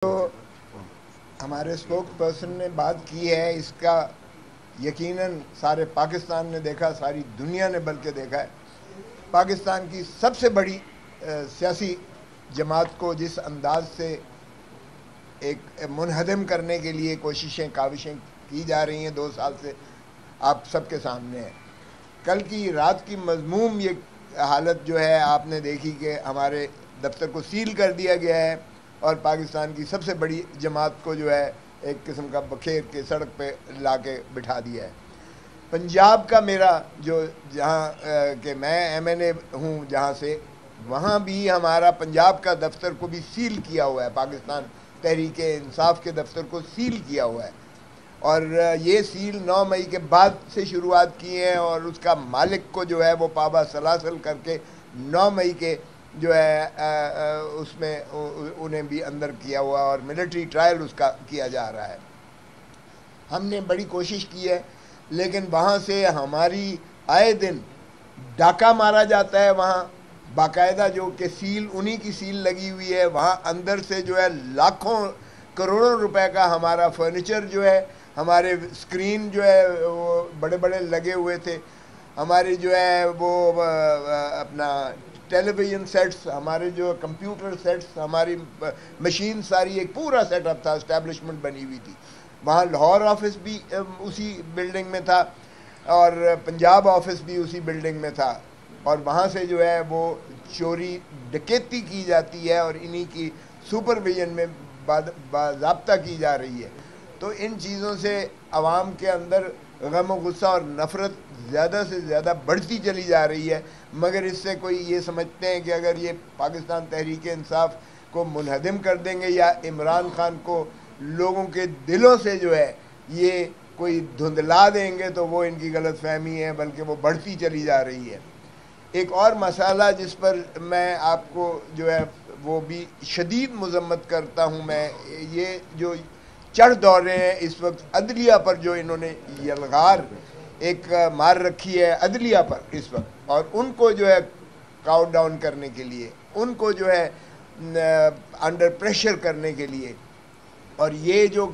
तो हमारे spoke person ने बात की है, इसका यकीनन सारे पाकिस्तान ने देखा, सारी दुनिया ने बल्कि देखा है। पाकिस्तान की सबसे बड़ी सियासी जमात को जिस अंदाज से एक मुनहदम करने के लिए कोशिशें काविशें की जा रही हैं 2 साल से, आप सबके सामने है। कल की रात की मज़मूम ये हालत जो है आपने देखी कि हमारे दफ्तर को सील कर दिया गया है और पाकिस्तान की सबसे बड़ी जमात को जो है एक किस्म का बखेर के सड़क पे ला के बिठा दिया है। पंजाब का मेरा जो जहाँ कि मैं MNA हूँ जहाँ से, वहाँ भी हमारा पंजाब का दफ्तर को भी सील किया हुआ है। पाकिस्तान तहरीक इंसाफ के दफ्तर को सील किया हुआ है और ये सील 9 मई के बाद से शुरुआत की है और उसका मालिक को जो है वो पाबा सलासल करके 9 मई के जो है उसमें उन्हें भी अंदर किया हुआ और मिलिट्री ट्रायल उसका किया जा रहा है। हमने बड़ी कोशिश की है लेकिन वहाँ से हमारी आए दिन डाका मारा जाता है। वहाँ बाकायदा जो कि सील उन्हीं की सील लगी हुई है, वहाँ अंदर से जो है लाखों करोड़ों रुपए का हमारा फर्नीचर जो है, हमारे स्क्रीन जो है वो बड़े बड़े लगे हुए थे, हमारी जो है वो अपना टेलीविज़न सेट्स, हमारे जो कंप्यूटर सेट्स, हमारी मशीन, सारी एक पूरा सेटअप था, इस्टेब्लिशमेंट बनी हुई थी। वहाँ लाहौर ऑफिस भी उसी बिल्डिंग में था और पंजाब ऑफिस भी उसी बिल्डिंग में था और वहाँ से जो है वो चोरी डकैती की जाती है और इन्हीं की सुपरविजन में बाज़ाब्ता की जा रही है। तो इन चीज़ों से आवाम के अंदर गम और गुस्सा और नफ़रत ज़्यादा से ज़्यादा बढ़ती चली जा रही है, मगर इससे कोई ये समझते हैं कि अगर ये पाकिस्तान तहरीक इंसाफ को मुनहदम कर देंगे या इमरान खान को लोगों के दिलों से जो है ये कोई धुंधला देंगे तो वो इनकी गलत फहमी है, बल्कि वो बढ़ती चली जा रही है। एक और मसाला जिस पर मैं आपको जो है वो भी शदीद मज़म्मत करता हूँ मैं, ये जो चढ़ दौड़ रहे हैं इस वक्त अदलिया पर, जो इन्होंने यलगार एक मार रखी है अदलिया पर इस वक्त, और उनको जो है काउंट डाउन करने के लिए, उनको जो है अंडर प्रेशर करने के लिए, और ये जो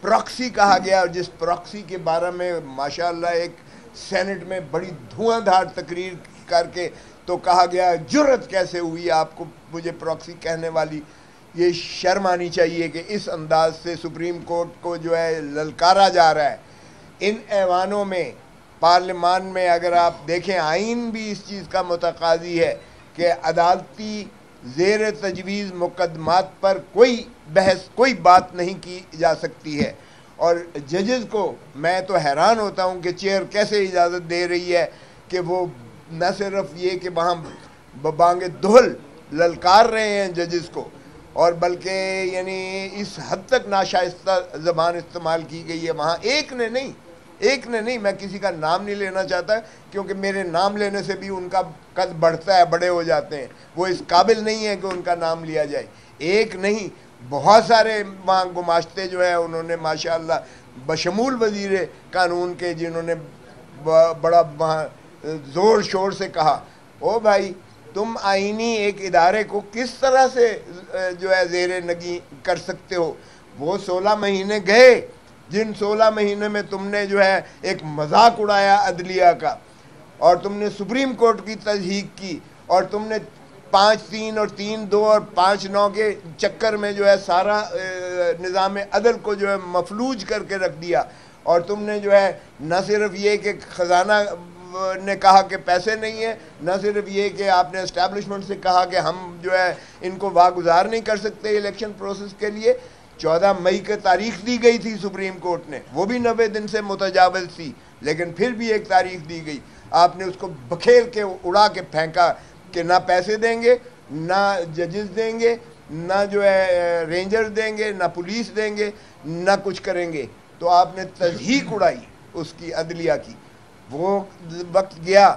प्रॉक्सी कहा गया और जिस प्रॉक्सी के बारे में माशाअल्लाह एक सेनेट में बड़ी धुआंधार तकरीर करके तो कहा गया, जुर्रत कैसे हुई आपको मुझे प्रॉक्सी कहने वाली। ये शर्म आनी चाहिए कि इस अंदाज से सुप्रीम कोर्ट को जो है ललकारा जा रहा है। इन ऐवानों में, पार्लियामान में अगर आप देखें, आइन भी इस चीज़ का मुतकाज़ी है कि अदालती ज़ेर तजवीज़ मुकदमात पर कोई बहस, कोई बात नहीं की जा सकती है। और जजेस को मैं तो हैरान होता हूँ कि चेयर कैसे इजाज़त दे रही है कि वो न सिर्फ ये कि वहाँ बबांगे दोहल ललकार रहे हैं जजेस को, और बल्कि यानी इस हद तक नाशाइस्ता ज़बान इस्तेमाल की गई है वहाँ। एक ने नहीं, मैं किसी का नाम नहीं लेना चाहता क्योंकि मेरे नाम लेने से भी उनका कद बढ़ता है, बड़े हो जाते हैं, वो इस काबिल नहीं है कि उनका नाम लिया जाए। एक नहीं, बहुत सारे वहाँ गुमाश्ते जो है उन्होंने माशाअल्लाह बशमूल वज़ीर कानून के, जिन्होंने बड़ा वहाँ ज़ोर शोर से कहा, ओ भाई तुम आईनी एक इदारे को किस तरह से जो है ज़ेरे नगी कर सकते हो। वो 16 महीने गए जिन 16 महीने में तुमने जो है एक मजाक उड़ाया अदलिया का, और तुमने सुप्रीम कोर्ट की तज़हीक की, और तुमने 5-3 और 3-2 और 5-9 के चक्कर में जो है सारा निज़ाम अदल को जो है मफलूज करके रख दिया। और तुमने जो है न सिर्फ ये कि ख़जाना ने कहा कि पैसे नहीं है, न सिर्फ ये कि आपने इस्टेब्लिशमेंट से कहा कि हम जो है इनको वागुजार नहीं कर सकते इलेक्शन प्रोसेस के लिए। 14 मई की तारीख दी गई थी सुप्रीम कोर्ट ने, वो भी 90 दिन से मुतजावज़ थी, लेकिन फिर भी एक तारीख दी गई, आपने उसको बखेर के उड़ा के फेंका कि ना पैसे देंगे, ना जजेस देंगे, ना जो है रेंजर देंगे, ना पुलिस देंगे, ना कुछ करेंगे। तो आपने तज़हीक उड़ाई उसकी अदलिया की। वो वक्त गया,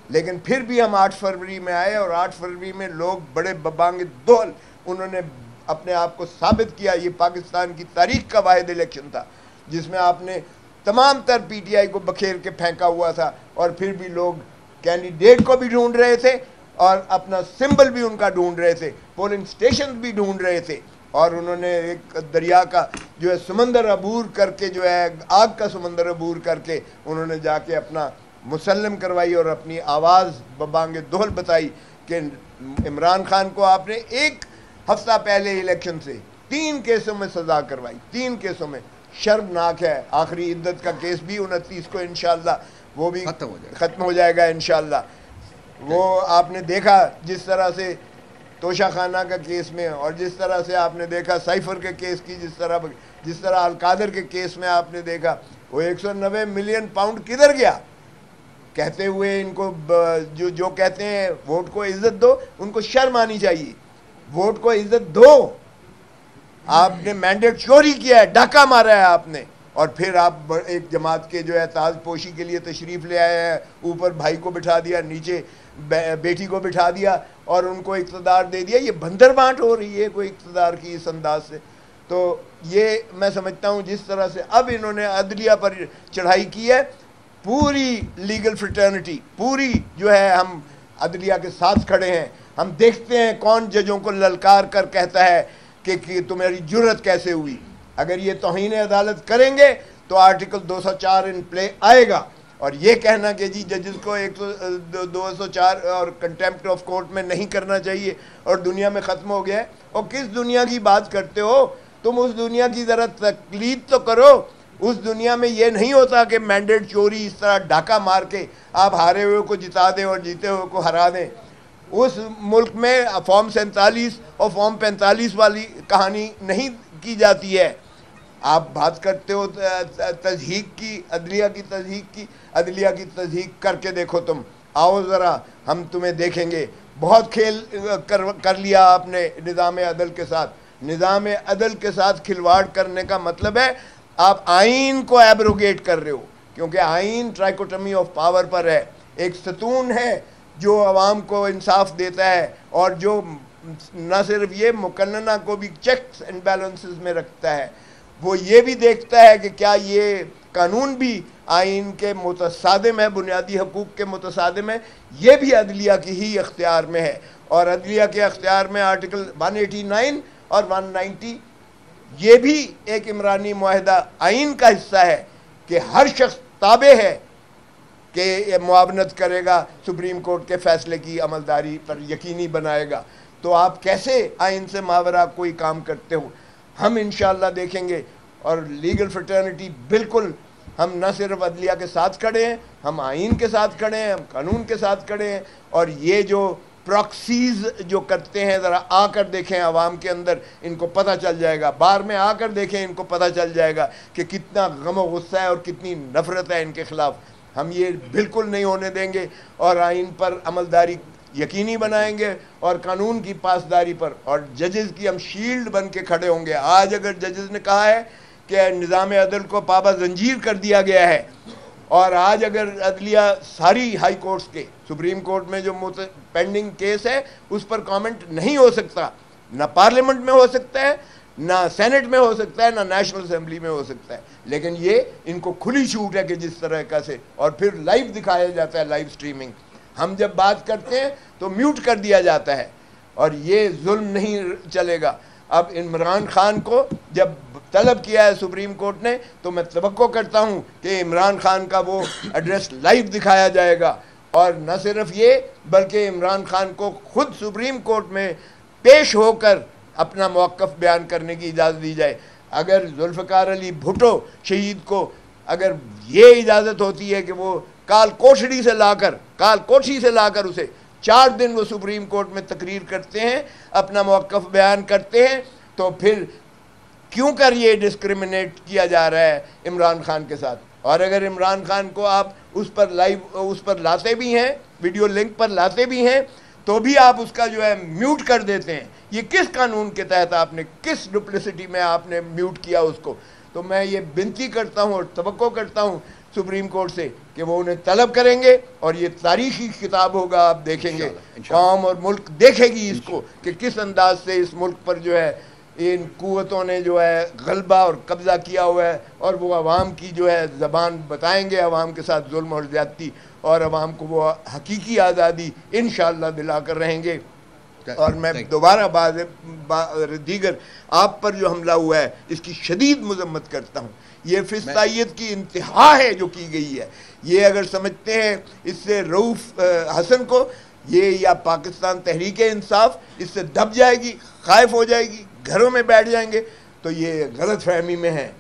लेकिन फिर भी हम 8 फरवरी में आए और 8 फरवरी में लोग बड़े बबांगे दोहल उन्होंने अपने आप को साबित किया। ये पाकिस्तान की तारीख का वाहिद इलेक्शन था जिसमें आपने तमाम तर PTI को बखेर के फेंका हुआ था, और फिर भी लोग कैंडिडेट को भी ढूंढ रहे थे और अपना सिंबल भी उनका ढूंढ रहे थे, पोलिंग स्टेशन भी ढूंढ रहे थे, और उन्होंने एक दरिया का जो है समंदर अबूर करके, जो है आग का समंदर अबूर करके उन्होंने जाके अपना मुसल्लम करवाई और अपनी आवाज़ बबांगे दोहल बताई कि इमरान खान को आपने एक हफ्ता पहले इलेक्शन से 3 केसों में सज़ा करवाई, 3 केसों में। शर्मनाक है। आखिरी इद्दत का केस भी 29 को इंशाअल्लाह वो भी ख़त्म हो जाएगा इंशाअल्लाह। वो आपने देखा जिस तरह से तोशा खाना का केस में, और जिस तरह से आपने देखा साइफर के केस की, जिस तरह अलकादर के केस में आपने देखा, वो 190 मिलियन पाउंड किधर गया कहते हुए इनको जो कहते हैं वोट को इज्जत दो, उनको शर्म आनी चाहिए। वोट को इज्जत दो। आपने मैंडेट चोरी किया है, डाका मारा है आपने, और फिर आप एक जमात के जो है ताजपोशी के लिए तशरीफ़ ले आए हैं। ऊपर भाई को बिठा दिया, नीचे बेटी को बिठा दिया और उनको इक़्तिदार दे दिया। ये बंदर बांट हो रही है कोई इक़्तिदार की इस अंदाज से। तो ये मैं समझता हूँ जिस तरह से अब इन्होंने अदलिया पर चढ़ाई की है, पूरी लीगल फ्रेटर्निटी पूरी जो है हम अदलिया के साथ खड़े हैं। हम देखते हैं कौन जजों को ललकार कर कहता है कि तुम्हारी जुर्रत कैसे हुई। अगर ये तौहीन अदालत करेंगे तो आर्टिकल 204 इन प्ले आएगा। और ये कहना कि जी जजेस को 204 और कंटेम्प्ट ऑफ कोर्ट में नहीं करना चाहिए और दुनिया में ख़त्म हो गया है। और किस दुनिया की बात करते हो तुम? उस दुनिया की ज़रा तकलीद तो करो। उस दुनिया में ये नहीं होता कि मैंडेट चोरी इस तरह डाका मार के आप हारे हुए को जिता दें और जीते हुए को हरा दें। उस मुल्क में फॉर्म 47 और फॉर्म 45 वाली कहानी नहीं की जाती है। आप बात करते हो तज़हीक की, अदलिया की तज़हीक की। अदलिया की तज़हीक करके देखो तुम, आओ ज़रा हम तुम्हें देखेंगे। बहुत खेल कर लिया आपने निज़ाम अदल के साथ। निज़ाम अदल के साथ खिलवाड़ करने का मतलब है आप आइन को एब्रोगेट कर रहे हो, क्योंकि आइन ट्राइकोटमी ऑफ पावर पर है। एक सतून है जो अवाम को इंसाफ देता है और जो न सिर्फ ये मुकन्नना को भी चेक्स एंड बैलेंसेस में रखता है, वो ये भी देखता है कि क्या ये कानून भी आइन के मुतसादिम है, बुनियादी हकूक़ के मुतसादिम है। ये भी अदलिया की ही अख्तियार में है। और अदलिया के अख्तियार में आर्टिकल 189 और 190 ये भी एक इमरानी मुआहदा आइन का हिस्सा है कि हर शख्स ताबे है कि मुआवनत करेगा, सुप्रीम कोर्ट के फैसले की अमलदारी पर यकीनी बनाएगा। तो आप कैसे आइन से मावरा कोई काम करते हो? हम इंशाअल्लाह देखेंगे। और लीगल फ्रेटर्निटी बिल्कुल, हम न सिर्फ अदलिया के साथ खड़े हैं, हम आइन के साथ खड़े हैं, हम कानून के साथ खड़े हैं। और ये जो प्रॉक्सीज जो करते हैं, ज़रा आकर देखें आवाम के अंदर, इनको पता चल जाएगा। बार में आकर देखें, इनको पता चल जाएगा कि कितना गम और गुस्सा है और कितनी नफ़रत है इनके ख़िलाफ़। हम ये बिल्कुल नहीं होने देंगे और आइन पर अमलदारी यकीनी बनाएंगे और कानून की पासदारी पर। और जजेस की हम शील्ड बन के खड़े होंगे। आज अगर जजेस ने कहा है कि निज़ाम अदल को पाबा जंजीर कर दिया गया है, और आज अगर अदलिया सारी हाई कोर्ट्स के, सुप्रीम कोर्ट में जो पेंडिंग केस है उस पर कमेंट नहीं हो सकता, ना पार्लियामेंट में हो सकता है, ना सेनेट में हो सकता है, ना नेशनल असेंबली में हो सकता है, लेकिन ये इनको खुली छूट है कि जिस तरह का से, और फिर लाइव दिखाया जाता है, लाइव स्ट्रीमिंग। हम जब बात करते हैं तो म्यूट कर दिया जाता है, और ये जुल्म नहीं चलेगा। अब इमरान खान को जब तलब किया है सुप्रीम कोर्ट ने, तो मैं तवक्को करता हूँ कि इमरान खान का वो एड्रेस लाइव दिखाया जाएगा। और न सिर्फ ये, बल्कि इमरान खान को खुद सुप्रीम कोर्ट में पेश होकर अपना मौक़िफ़ बयान करने की इजाज़त दी जाए। अगर जुल्फ़िकार अली भुट्टो शहीद को अगर ये इजाज़त होती है कि वो काल कोठरी से लाकर उसे 4 दिन वो सुप्रीम कोर्ट में तकरीर करते हैं, अपना मौक़िफ़ बयान करते हैं, तो फिर क्यों कर ये डिस्क्रिमिनेट किया जा रहा है इमरान खान के साथ? और अगर इमरान खान को आप उस पर लाते भी हैं, वीडियो लिंक पर लाते भी हैं, तो भी आप उसका जो है म्यूट कर देते हैं। ये किस कानून के तहत आपने, किस डुप्लिसिटी में आपने म्यूट किया उसको? तो मैं ये विनती करता हूँ और तवक्को करता हूँ सुप्रीम कोर्ट से कि वो उन्हें तलब करेंगे, और ये तारीखी किताब होगा, आप देखेंगे, कौम और मुल्क देखेगी इसको कि किस अंदाज से इस मुल्क पर जो है इन कुव्वतों ने जो है गलबा और कब्ज़ा किया हुआ है, और वो आवाम की जो है ज़बान बताएंगे, आवाम के साथ जुल्म और ज़्यादती, और आवाम को वो हकीकी आज़ादी इंशाअल्लाह दिला कर रहेंगे। और मैं दोबारा दीगर आप पर जो हमला हुआ है इसकी शदीद मजम्मत करता हूँ। ये फिस्तायत की इंतहा है जो की गई है। ये अगर समझते हैं इससे रऊफ हसन को, ये या पाकिस्तान तहरीक इंसाफ इससे दब जाएगी, खाइफ हो जाएगी, घरों में बैठ जाएंगे, तो ये गलत फहमी में है।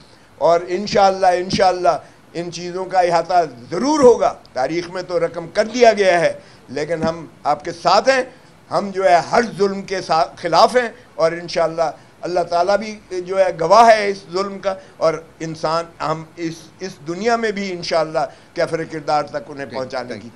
और इंशाअल्लाह इन चीज़ों का इहाता ज़रूर होगा। तारीख़ में तो रकम कर दिया गया है, लेकिन हम आपके साथ हैं। हम जो है हर जुल्म के खिलाफ हैं और इंशाअल्लाह अल्लाह ताला भी जो है गवाह है इस जुल्म का, और इंसान हम इस दुनिया में भी इंशाअल्लाह कैफर किरदार तक उन्हें पहुँचाने की